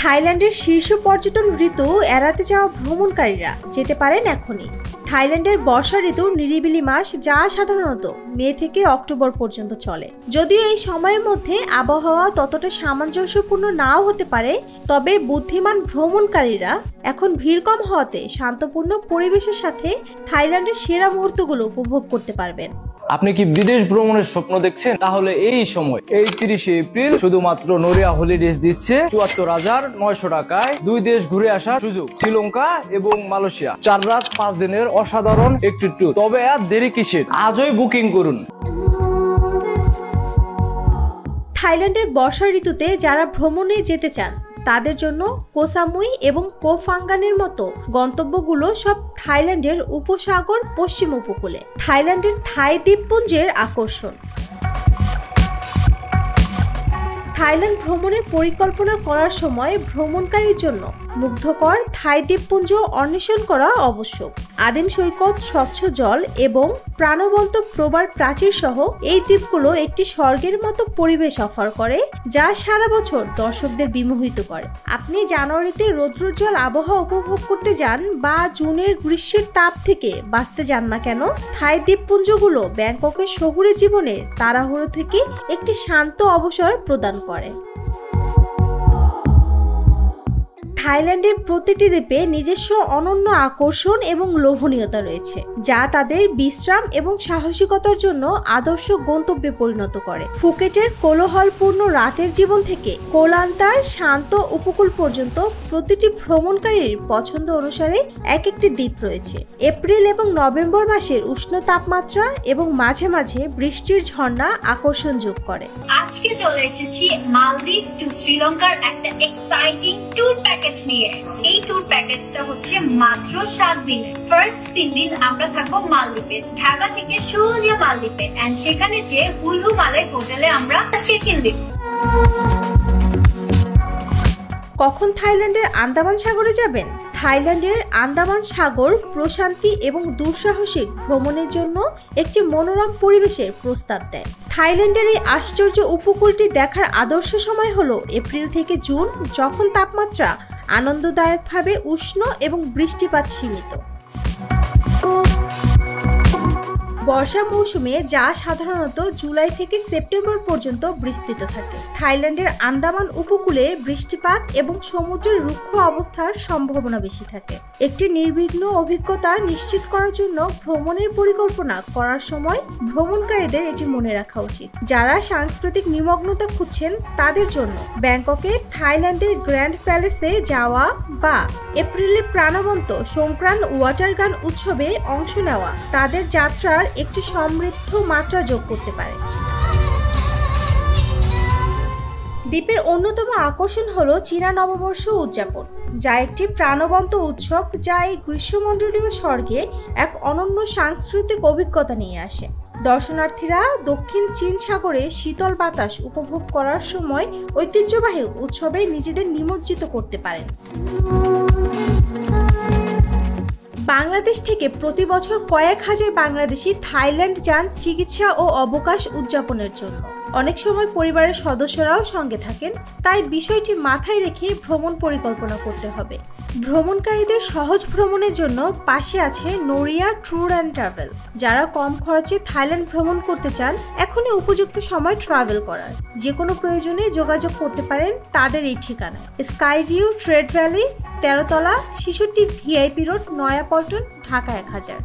থাইল্যান্ডের শীর্ষ পর্যটন ঋতু এড়াতে যাওয়া ভ্রমণকারীরা যেতে পারেন এখনই। থাইল্যান্ডের বর্ষা ঋতু নিরিবিলি মাস, যা সাধারণত মে থেকে অক্টোবর পর্যন্ত চলে। যদিও এই সময়ের মধ্যে আবহাওয়া ততটা সামঞ্জস্যপূর্ণ নাও হতে পারে, তবে বুদ্ধিমান ভ্রমণকারীরা এখন ভিড় কম হওয়াতে শান্তপূর্ণ পরিবেশের সাথে থাইল্যান্ডের সেরা মুহূর্তগুলো উপভোগ করতে পারবেন। আপনি কি বিদেশ ভ্রমণের স্বপ্ন দেখছেন? তাহলে এই সময়, এই 30শে এপ্রিল শুধুমাত্র নোরিয়া হলিডেজ দিচ্ছে ৭৪,৯০০ টাকায় 2 দেশ ঘুরে আসার সুযোগ। শ্রীলঙ্কা এবং মালয়েশিয়া, 4 রাত 5 দিনের অসাধারণ একটি ট্যুর। তবে আর দেরি কিসের? আজই বুকিং করুন। থাইল্যান্ডের বর্ষা ঋতুতে যারা ভ্রমণে যেতে চান তাদের জন্য কো সামুই এবং কো ফাঙ্গানের মতো গন্তব্যগুলো সব থাইল্যান্ডের উপসাগর পশ্চিম উপকূলে। থাইল্যান্ডের থাই দ্বীপপুঞ্জের আকর্ষণ। থাইল্যান্ড ভ্রমণের পরিকল্পনা করার সময় ভ্রমণকারীর জন্য মুগ্ধকর থাই দ্বীপপুঞ্জ অন্বেষণ করা আবশ্যক। আদিম সৈকত, স্বচ্ছ জল এবং প্রাণবন্ত প্রবাল প্রাচীর সহ এই দ্বীপগুলো একটি স্বর্গের মতো পরিবেশ অফার করে, যা সারা বছর দর্শকদের বিমোহিত করে। আপনি জানুয়ারিতে রৌদ্রোজ্জ্বল আবহাওয়া উপভোগ করতে যান বা জুনের গ্রীষ্মের তাপ থেকে বাঁচতে যান না কেন, থাই দ্বীপপুঞ্জগুলো ব্যাংককের শহুরে জীবনের তাড়াহুড়ো থেকে একটি শান্ত অবসর প্রদান করে। থাইল্যান্ডের প্রতিটি দ্বীপে নিজস্ব অনন্য আকর্ষণ এবং লোভনীয়তা রয়েছে, যা তাদের বিশ্রাম এবং সাহসিকতার জন্য আদর্শ গন্তব্যে পরিণত করে। ফুকেটের কোলাহলপূর্ণ রাতের জীবন থেকে কোলান্তার শান্ত উপকূল পর্যন্ত প্রতিটি ভ্রমণকারীর পছন্দ অনুসারে এক একটি দ্বীপ রয়েছে। এপ্রিল এবং নভেম্বর মাসের উষ্ণ তাপমাত্রা এবং মাঝে মাঝে বৃষ্টির ঝর্ণা আকর্ষণ যোগ করে। আজকে চলে এসেছি মালদ্বীপ টু শ্রীলঙ্কার একটা এক্সাইটিং ট্যুর প্যাকেজ নিয়ে। এই ট্যুর প্যাকেজটা হচ্ছে মাত্র 7 দিনের। ফার্স্ট 3 দিন আমরা থাকবো মালদ্বীপে, ঢাকা থেকে সোজা মালদ্বীপে, এন্ড সেখানে যে হুলু মালে হোটেলে আমরা চেক ইন দিব। কখন থাইল্যান্ডের আন্দামান সাগরে যাবেন? থাইল্যান্ডের আন্দামান সাগর প্রশান্তি এবং দুঃসাহসিক ভ্রমণের জন্য একটি মনোরম পরিবেশের প্রস্তাব দেয়। থাইল্যান্ডের এই আশ্চর্য উপকূলটি দেখার আদর্শ সময় হলো এপ্রিল থেকে জুন, যখন তাপমাত্রা আনন্দদায়কভাবে উষ্ণ এবং বৃষ্টিপাত সীমিত। বর্ষা মৌসুমে, যা সাধারণত জুলাই থেকে সেপ্টেম্বর পর্যন্ত বিস্তৃত থাকে, থাইল্যান্ডের আন্দামান উপকূলে বৃষ্টিপাত এবং সমুদ্রের রুক্ষ অবস্থার সম্ভাবনা বেশি থাকে। একটি নির্বিঘ্ন অভিজ্ঞতা নিশ্চিত করার জন্য ভ্রমণের পরিকল্পনা করার সময় ভ্রমণকারীদের এটি মনে রাখা উচিত। যারা সাংস্কৃতিক নিমগ্নতা খুঁজছেন তাদের জন্য ব্যাংককে থাইল্যান্ডের গ্র্যান্ড প্যালেসে যাওয়া বা এপ্রিলে প্রাণবন্ত সংক্রান্ত ওয়াটার গান উৎসবে অংশ নেওয়া তাদের যাত্রার একটি সমৃদ্ধ মাত্রা যোগ করতে পারে। দ্বীপের অন্যতম আকর্ষণ হলো চীনা নববর্ষ উদযাপন, যা একটি প্রাণবন্ত উৎসব যা এই গ্রীষ্মমণ্ডলীয় স্বর্গে এক অনন্য সাংস্কৃতিক অভিজ্ঞতা নিয়ে আসে। দর্শনার্থীরা দক্ষিণ চীন সাগরে শীতল বাতাস উপভোগ করার সময় ঐতিহ্যবাহী উৎসবে নিজেদের নিমজ্জিত করতে পারেন। বাংলাদেশ থেকে প্রতি বছর কয়েক হাজার বাংলাদেশি থাইল্যান্ড যান চিকিৎসা ও অবকাশ উদযাপনের জন্য। অনেক সময় পরিবারের সদস্যরাও সঙ্গে থাকেন, তাই বিষয়টি মাথায় রেখে ভ্রমণ পরিকল্পনা করতে হবে। ভ্রমণকারীদের সহজ ভ্রমণের জন্য পাশে আছে নোরিয়া ট্যুর অ্যান্ড ট্রাভেল। যারা কম খরচে থাইল্যান্ড ভ্রমণ করতে চান, এখনই উপযুক্ত সময় ট্রাভেল করার। যে কোনো প্রয়োজনে যোগাযোগ করতে পারেন তাদের এই ঠিকানায়। স্কাই ভিউ ট্রেড ভ্যালি, 13 তলা, 66 VIP রোড, নয়াপল্টন, ঢাকা 1000।